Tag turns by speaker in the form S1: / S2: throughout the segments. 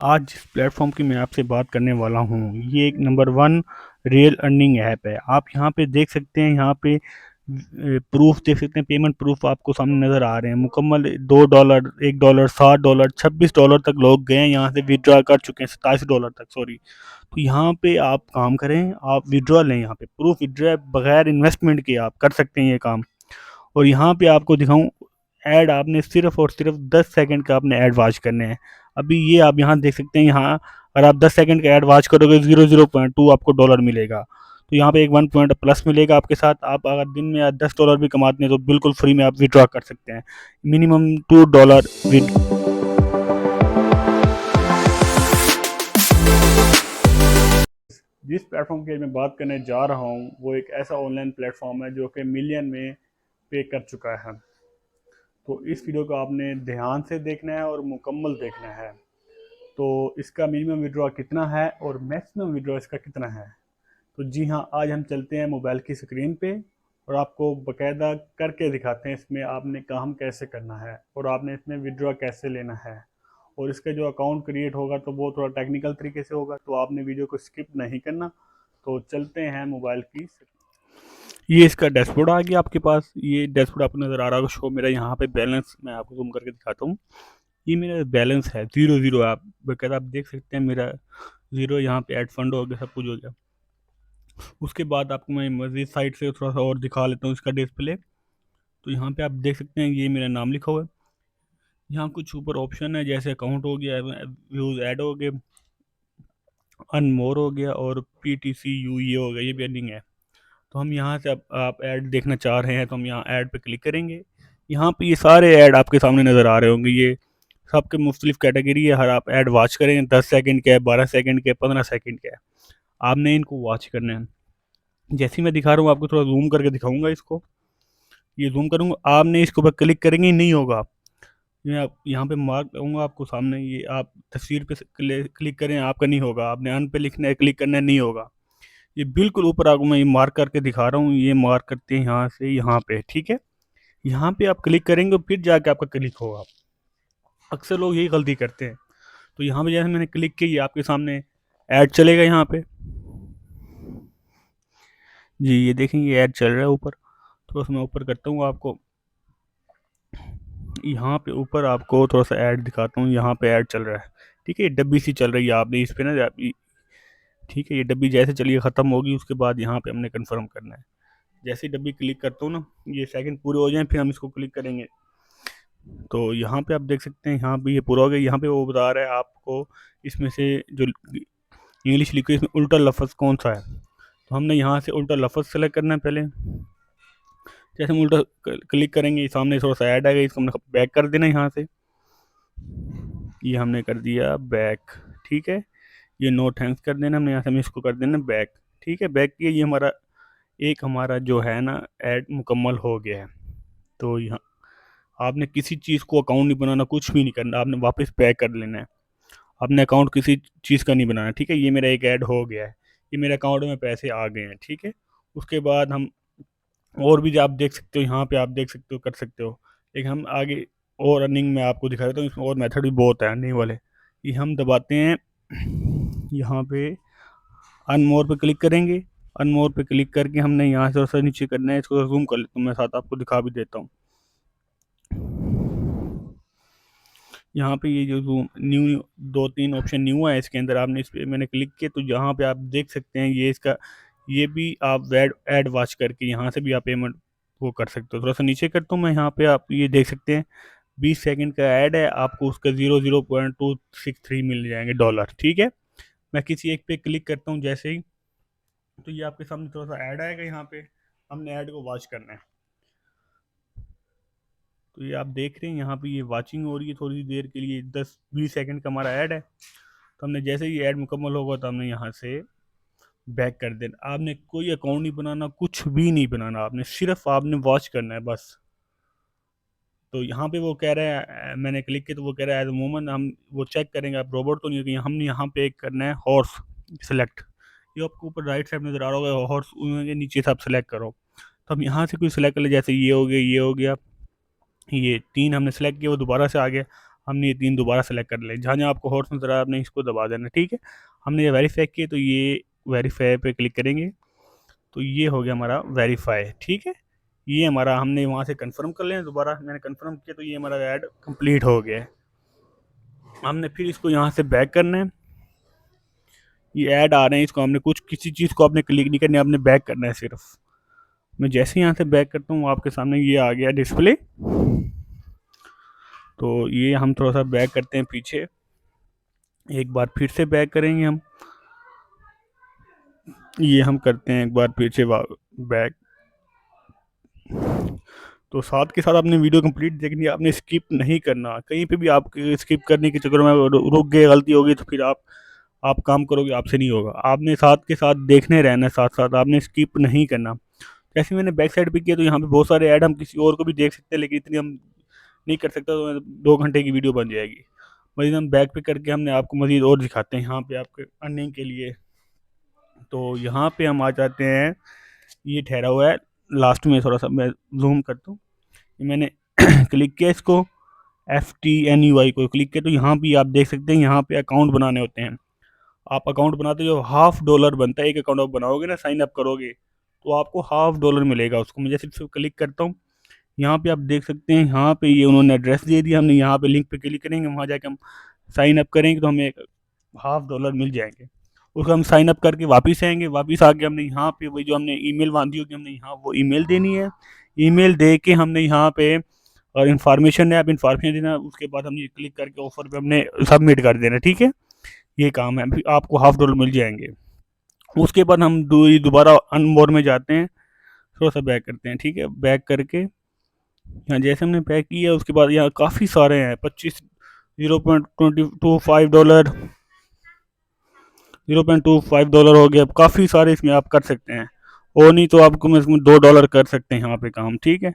S1: आज जिस प्लेटफॉर्म की मैं आपसे बात करने वाला हूँ ये एक number one real earning app है। आप यहाँ पे देख सकते हैं, यहाँ पे प्रूफ देख सकते हैं, पेमेंट प्रूफ आपको सामने नज़र आ रहे हैं। मुकम्मल $2, $1, $60, $26 तक लोग गए हैं, यहाँ से विड्रॉ कर चुके हैं, $87 तक, सॉरी। तो यहाँ पे आप काम करें, आप विड्रॉ लें, यहाँ पे प्रूफ विड्रॉ बगैर इन्वेस्टमेंट के आप कर सकते हैं ये काम। और यहाँ पे आपको दिखाऊं, ऐड आपने सिर्फ और सिर्फ 10 सेकंड का आपने ऐड वॉच करने हैं। अभी ये आप यहाँ देख सकते हैं, यहाँ अगर आप 10 सेकंड का ऐड वॉच करोगे 0.2 आपको डॉलर मिलेगा। तो यहाँ पे एक 1 पॉइंट प्लस मिलेगा आपके साथ। आप अगर दिन में $10 भी कमाते हैं तो बिल्कुल फ्री में आप विड्रॉ कर सकते हैं, मिनिमम $2 विद। जिस प्लेटफॉर्म की मैं बात करने जा रहा हूँ वो एक ऐसा ऑनलाइन प्लेटफॉर्म है जो कि मिलियन में पे कर चुका है। तो इस वीडियो को आपने ध्यान से देखना है और मुकम्मल देखना है। तो इसका मिनिमम विड्रॉ कितना है और मैक्सिमम विड्रॉ इसका कितना है। तो जी हाँ, आज हम चलते हैं मोबाइल की स्क्रीन पे और आपको बकायदा करके दिखाते हैं इसमें आपने काम कैसे करना है और आपने इसमें विड्रॉ कैसे लेना है। और इसका जो अकाउंट क्रिएट होगा तो वो थोड़ा टेक्निकल तरीके से होगा, तो आपने वीडियो को स्किप नहीं करना। तो चलते हैं मोबाइल की। ये इसका डैशबोर्ड आ गया आपके पास। ये डैशबोर्ड आपको नज़र आ रहा होगा शो। मेरा यहाँ पे बैलेंस मैं आपको जूम करके दिखाता हूँ। ये मेरा बैलेंस है 0 0। आप बकायदा आप देख सकते हैं मेरा 0 यहाँ पे। ऐड फंड हो गया, सब कुछ हो गया। उसके बाद आपको मैं मजीद साइड से थोड़ा सा और दिखा लेता हूँ इसका डिस्प्ले। तो यहाँ पे आप देख सकते हैं ये मेरा नाम लिखा हुआ है। यहाँ कुछ ऊपर ऑप्शन है जैसे अकाउंट हो गया, व्यूज़ ऐड हो गए, अर्न मोर हो गया और PTC ये हो गया, ये भी अर्निंग है। तो हम यहाँ से अब आप ऐड देखना चाह रहे हैं तो हम यहाँ ऐड पे क्लिक करेंगे। यहाँ पे ये सारे ऐड आपके सामने नज़र आ रहे होंगे। ये सबके मुख्तलिफ कैटेगरी है। हर आप ऐड वॉच करेंगे, 10 सेकंड के, 12 सेकंड के, 15 सेकंड के। आपने इनको वॉच करना है। जैसे ही मैं दिखा रहा हूँ आपको थोड़ा जूम करके दिखाऊंगा इसको। ये जूम करूँगा, आपने इसके ऊपर क्लिक करेंगे ही नहीं होगा। मैं आप यहाँ पे मार्क करूँगा आपको सामने, ये आप तस्वीर पे क्लिक करें, आपका नहीं होगा। आपने अन पे लिखना है, क्लिक करना है, नहीं होगा। ये बिल्कुल ऊपर आपको मैं ये मार्क करके दिखा रहा हूँ। ये मार्क करते हैं यहाँ से यहाँ पे, ठीक है। यहाँ पे आप क्लिक करेंगे फिर जाके आपका क्लिक होगा। अक्सर लोग यही गलती करते हैं। तो यहाँ पे जैसे मैंने क्लिक की, ये आपके सामने ऐड चलेगा यहाँ पे। जी ये देखेंगे ये ऐड चल रहा है ऊपर। थोड़ा सा मैं ऊपर करता हूँ आपको। यहाँ पे ऊपर आपको थोड़ा सा ऐड दिखाता हूँ। यहाँ पे ऐड चल रहा है, ठीक है। ये डब्बी सी चल रही है, आपने इस पे ना ठीक है। ये डब्बी जैसे चलिए ख़त्म होगी उसके बाद यहाँ पे हमने कंफर्म करना है। जैसे ही डब्बी क्लिक करता हूँ ना, ये सेकंड पूरे हो जाएं फिर हम इसको क्लिक करेंगे। तो यहाँ पे आप देख सकते हैं, यहाँ पे ये पूरा हो गया। यहाँ पे वो बता रहा है आपको इसमें से जो इंग्लिश लिखी है इसमें उल्टा लफ्ज़ कौन सा है। तो हमने यहाँ से उल्टा लफ्ज़ सेलेक्ट करना है पहले। जैसे हम उल्टा क्लिक करेंगे सामने थोड़ा सा ऐड आएगा, इसको हमने बैक कर देना यहाँ से। ये हमने कर दिया बैक, ठीक है। ये नो थैंक्स कर देना हमने, यहाँ से हम इसको कर देना बैक, ठीक है। बैक किया, ये हमारा एक हमारा जो है ना ऐड मुकम्मल हो गया है। तो यहाँ आपने किसी चीज़ को अकाउंट नहीं बनाना, कुछ भी नहीं करना, आपने वापस बैक कर लेना है। आपने अकाउंट किसी चीज़ का नहीं बनाना, ठीक है। ये मेरा एक ऐड हो गया है, ये मेरे अकाउंट में पैसे आ गए हैं, ठीक है। उसके बाद हम और भी जो आप देख सकते हो, यहाँ पे आप देख सकते हो, कर सकते हो। लेकिन हम आगे और अर्निंग में आपको दिखा देता हूँ, इसमें और मेथड भी बहुत है अर्निंग वाले। ये हम दबाते हैं यहाँ पे अन मोर पे क्लिक करेंगे। अन मोर पे क्लिक करके हमने यहाँ से थोड़ा सा नीचे करना है। इसको जूम कर लेता हूँ मैं, साथ आपको दिखा भी देता हूँ। यहाँ पे ये जो जूम न्यू 2 3 ऑप्शन न्यू है, इसके अंदर आपने इस पे मैंने क्लिक किया तो यहाँ पे आप देख सकते हैं ये इसका, ये भी आप ऐड वॉच करके यहाँ से भी आप पेमेंट वो कर सकते हो। थोड़ा सा नीचे करता हूँ मैं, यहाँ पे आप ये देख सकते हैं 20 सेकंड का ऐड है, आपको उसका 0.263 मिल जाएंगे डॉलर, ठीक है। मैं किसी एक पे क्लिक करता हूँ जैसे ही, तो ये आपके सामने थोड़ा सा ऐड आएगा। यहाँ पे हमने ऐड को वॉच करना है। तो ये आप देख रहे हैं यहाँ पे ये वाचिंग हो रही है थोड़ी देर के लिए, 10 20 सेकंड का हमारा ऐड है। तो हमने जैसे ही ऐड मुकम्मल होगा तो हमने यहाँ से बैक कर देना। आपने कोई अकाउंट नहीं बनाना, कुछ भी नहीं बनाना, आपने सिर्फ आपने वॉच करना है बस। तो यहाँ पे वो कह रहा है, मैंने क्लिक किया तो वो कह रहा है एज ए वूमन, हम वो चेक करेंगे आप रोबोट तो नहीं होगी। हमने यहाँ पे एक करना है हॉर्स सेलेक्ट। ये आपको ऊपर राइट साइड नजर आ रहा होगा हॉर्स, के नीचे से आप सेलेक्ट करो। तो हम यहाँ से कोई सेलेक्ट कर ले, जैसे ये हो गया, ये हो गया, ये 3 हमने सेलेक्ट किया, वो दोबारा से आ गया। हमने ये 3 दोबारा सेलेक्ट कर ले, जहाँ जहाँ आपको हॉर्स नजर आया आपने इसको दबा देना, ठीक है। हमने ये वेरीफाई किए तो ये वेरीफाई पे क्लिक करेंगे तो ये हो गया हमारा वेरीफाई, ठीक है। ये हमारा हमने वहाँ से कंफर्म कर लिया, दोबारा मैंने कंफर्म किया तो ये हमारा ऐड कंप्लीट हो गया है। हमने फिर इसको यहाँ से बैक करना है, ये ऐड आ रहे हैं, इसको हमने कुछ किसी चीज़ को आपने क्लिक नहीं करना है, आपने बैक करना है सिर्फ। मैं जैसे ही यहाँ से बैक करता हूँ आपके सामने ये आ गया डिस्प्ले। तो ये हम थोड़ा सा बैक करते हैं पीछे, एक बार फिर से बैक करेंगे हम, ये हम करते हैं एक बार पीछे बैक। तो साथ के साथ आपने वीडियो कंप्लीट देखनी है, आपने स्किप नहीं करना कहीं पे भी। आप स्किप करने के चक्कर में रुक गए, गलती होगी तो फिर आप काम करोगे, आपसे नहीं होगा। आपने साथ के साथ देखने रहना है, साथ साथ आपने स्किप नहीं करना। जैसे मैंने बैक साइड पे किया तो यहाँ पे बहुत सारे ऐड हम किसी और को भी देख सकते हैं, लेकिन इतनी हम नहीं कर सकते, तो 2 घंटे की वीडियो बन जाएगी। मजीद हम बैक पे करके हमने आपको मजीद और दिखाते हैं यहाँ पे आपके अर्निंग के लिए। तो यहाँ पे हम आ जाते हैं, ये ठहरा हुआ है लास्ट में, थोड़ा सा मैं जूम करता हूँ। मैंने क्लिक किया इसको, FTNUI को क्लिक किया तो यहाँ भी आप देख सकते हैं, यहाँ पे अकाउंट बनाने होते हैं। आप अकाउंट बनाते जो $1/2 बनता है, एक अकाउंट आप बनाओगे ना, साइन अप करोगे तो आपको $1/2 मिलेगा। उसको मैं जैसे सिर्फ क्लिक करता हूँ, यहाँ पे आप देख सकते हैं, यहाँ पे ये उन्होंने एड्रेस दे दिया, हमने यहाँ पे लिंक पे क्लिक करेंगे, वहाँ जाके हम साइन अप करेंगे तो हमें $1/2 मिल जाएंगे। उसको हम साइन अप करके वापस आएंगे, वापस आके हमने यहाँ पे वही जो हमने ईमेल बांधी होगी, हमने यहाँ वो ईमेल देनी है। ईमेल दे के हमने यहाँ पे और इन्फॉर्मेशन है, आप इन्फॉर्मेशन देना, उसके बाद हमने क्लिक करके ऑफर पे हमने सबमिट कर देना, ठीक है। ये काम है, फिर आपको $1/2 मिल जाएंगे। उसके बाद हम दोबारा अनमोर में जाते हैं, थोड़ा सा बैक करते हैं, ठीक है। बैक करके यहाँ जैसे हमने बैक किया उसके बाद यहाँ काफ़ी सारे हैं, 0.25 डॉलर, $0.25 हो गया, काफ़ी सारे इसमें आप कर सकते हैं। और नहीं तो आपको मैं इसमें $2 कर सकते हैं यहाँ पे काम, ठीक है।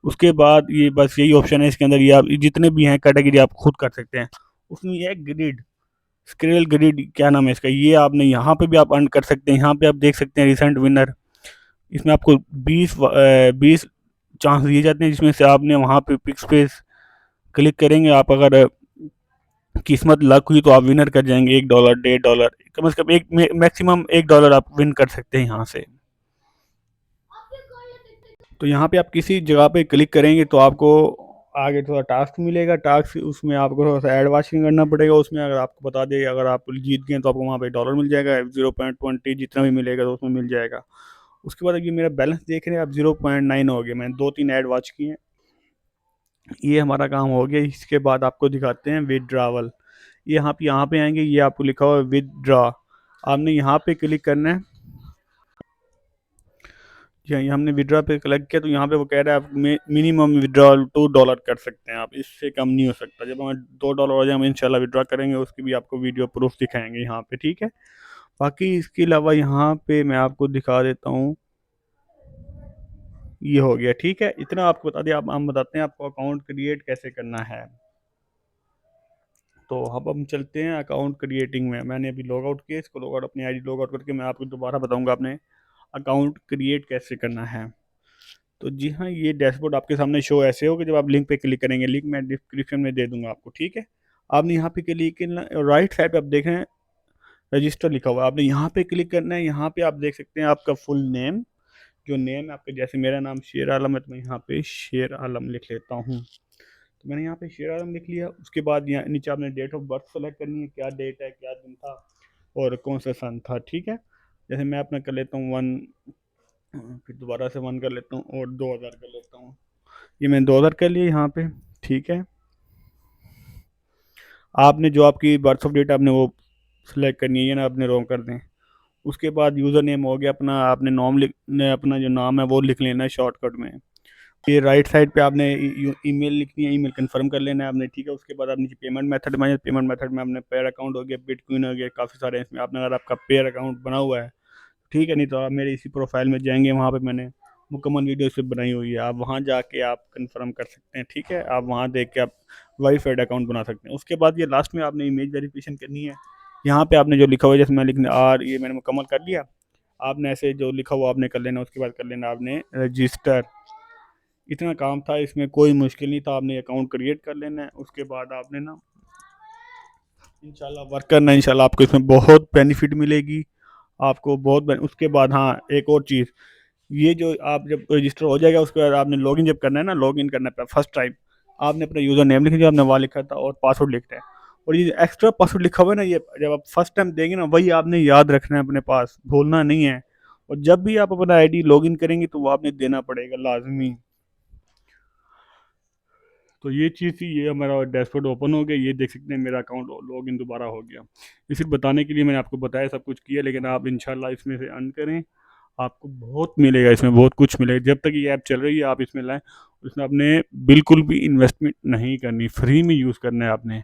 S1: उसके बाद ये बस यही ऑप्शन है इसके अंदर, ये आप जितने भी हैं कैटेगरी आप खुद कर सकते हैं। उसमें ये ग्रिड, स्क्रेल ग्रिड क्या नाम है इसका, ये आपने यहाँ पे भी आप अर्न कर सकते हैं। यहाँ पे आप देख सकते हैं रिसेंट विनर, इसमें आपको 20 चांस दिए जाते हैं, जिसमें से आपने वहाँ पे पिक्स पे क्लिक करेंगे, आप अगर किस्मत लक हुई तो आप विनर कर जाएंगे $1, $1.5, कम से कम एक मैक्सिमम $1 आप विन कर सकते हैं यहाँ से। तो यहाँ पे आप किसी जगह पे क्लिक करेंगे तो आपको आगे थोड़ा टास्क मिलेगा, टास्क उसमें आपको थोड़ा सा एड वाचिंग करना पड़ेगा। उसमें अगर आपको बता दें, अगर आप जीत गए तो आपको वहाँ पे डॉलर मिल जाएगा, 0.20 जितना भी मिलेगा तो उसमें मिल जाएगा। उसके बाद ये मेरा बैलेंस देख रहे हैं आप, 0.9 हो गया, मैंने 2-3 ऐड वॉच किए हैं, ये हमारा काम हो गया। इसके बाद आपको दिखाते हैं विदड्रावल। ये यहाँ पे आएंगे, ये आपको लिखा हुआ है विदड्रा, आपने यहाँ पे क्लिक करना है। जी हमने विड्रॉ पे क्लिक किया तो यहाँ पे वो कह रहा है आप मिनिमम विड्रॉल $2 कर सकते हैं, आप इससे कम नहीं हो सकता। जब हमें $2 हो जाए हम इंशाल्लाह विड्रॉ करेंगे, उसकी भी आपको वीडियो प्रूफ दिखाएंगे यहाँ पे, ठीक है। बाकी इसके अलावा यहाँ पे मैं आपको दिखा देता हूँ, ये हो गया, ठीक है। इतना आपको बता दिया। आप हम बताते हैं आपको अकाउंट क्रिएट कैसे करना है। तो अब हम चलते हैं अकाउंट क्रिएटिंग में। मैंने अभी लॉग आउट किया, इसको लॉग आउट, अपनी आईडी लॉग आउट करके मैं आपको दोबारा बताऊंगा आपने अकाउंट क्रिएट कैसे करना है। तो जी हाँ, ये डैशबोर्ड आपके सामने शो ऐसे होगा जब आप लिंक पे क्लिक करेंगे, लिंक मैं डिस्क्रिप्शन में दे दूंगा आपको, ठीक है। आपने यहाँ पे क्लिक करना, राइट साइड पे आप देख रहे हैं रजिस्टर लिखा हुआ है, आपने यहाँ पे क्लिक करना है। यहाँ पे आप देख सकते हैं आपका फुल नेम, जो नेम है आपका, जैसे मेरा नाम शेर आलम है तो मैं यहाँ पे शेर आलम लिख लेता हूँ। तो मैंने यहाँ पे शेर आलम लिख लिया। उसके बाद यहाँ नीचे आपने डेट ऑफ बर्थ सेलेक्ट करनी है, क्या डेट है, क्या दिन था और कौन सा सन था, ठीक है। जैसे मैं अपना कर लेता हूँ 1, फिर दोबारा से 1 कर लेता हूँ और 2000 कर लेता हूँ। ये मैंने 2000 कर लिया यहाँ पे, ठीक है। आपने जो आपकी बर्थ ऑफ डेट आपने वो सिलेक्ट करनी है, ये ना आपने रॉन्ग कर दें। उसके बाद यूज़र नेम हो गया अपना, आपने नाम अपना जो नाम है वो लिख लेना है शॉर्टकट में। ये राइट साइड पे आपने ईमेल लिखनी है, ईमेल कंफर्म कर लेना है आपने, ठीक है। उसके बाद आप नीचे पेमेंट मेथड में, पेमेंट मेथड में आपने पेयर अकाउंट हो गया, बिटकॉइन हो गया, काफ़ी सारे हैं इसमें। आपने अगर आपका पेयर अकाउंट बना हुआ है, ठीक है, नहीं तो आप मेरे इसी प्रोफाइल में जाएंगे, वहाँ पे मैंने मुकम्मल वीडियो से बनाई हुई है, आप वहाँ जाके आप कंफर्म कर सकते हैं, ठीक है। आप वहाँ देख के आप वाईफाइड अकाउंट बना सकते हैं। उसके बाद ये लास्ट में आपने इमेज वेरिफिकेशन करनी है। यहाँ पे आपने जो लिखा हुआ है, जैसे मैं लिखने ये मैंने मुकम्मल कर लिया, आपने ऐसे जो लिखा हुआ आपने कर लेना। उसके बाद कर लेना आपने रजिस्टर, इतना काम था, इसमें कोई मुश्किल नहीं था। आपने अकाउंट क्रिएट कर लेना है, उसके बाद आपने ना इंशाल्लाह वर्क करना है। इंशाल्लाह आपको इसमें बहुत बेनिफिट मिलेगी, आपको उसके बाद हाँ, एक और चीज़, ये जो आप जब रजिस्टर हो जाएगा उसके बाद आपने लॉगिन जब करना है ना, लॉगिन करना है फर्स्ट टाइम, आपने अपना यूज़र नेम लिख दिया, आपने वहाँ लिखा था, और पासवर्ड लिखना है। और ये एक्स्ट्रा पासवर्ड लिखा हुआ है ना, ये जब आप फर्स्ट टाइम देंगे ना, वही आपने याद रखना है अपने पास, भूलना नहीं है। और जब भी आप अपना आईडी लॉगिन करेंगे तो वो आपने देना पड़ेगा लाजमी। तो ये चीज़ थी, ये हमारा डैशबोर्ड ओपन हो गया, ये देख सकते हैं मेरा अकाउंट लॉगिन दोबारा हो गया। ये सिर्फ बताने के लिए मैंने आपको बताया, सब कुछ किया, लेकिन आप इंशाल्लाह इसमें से अर्न करें, आपको बहुत मिलेगा, इसमें बहुत कुछ मिलेगा। जब तक ये ऐप चल रही है आप इसमें लाएं, उसमें आपने बिल्कुल भी इन्वेस्टमेंट नहीं करनी, फ्री में यूज़ करना है आपने।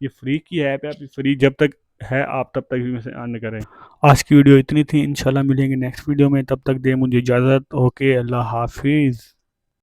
S1: ये फ्री की ऐप है, आप फ्री जब तक है आप तब तक इसमें से अर्न करें। आज की वीडियो इतनी थी, इंशाल्लाह मिलेंगे नेक्स्ट वीडियो में, तब तक दे मुझे इजाज़त। ओके, अल्लाह हाफिज़।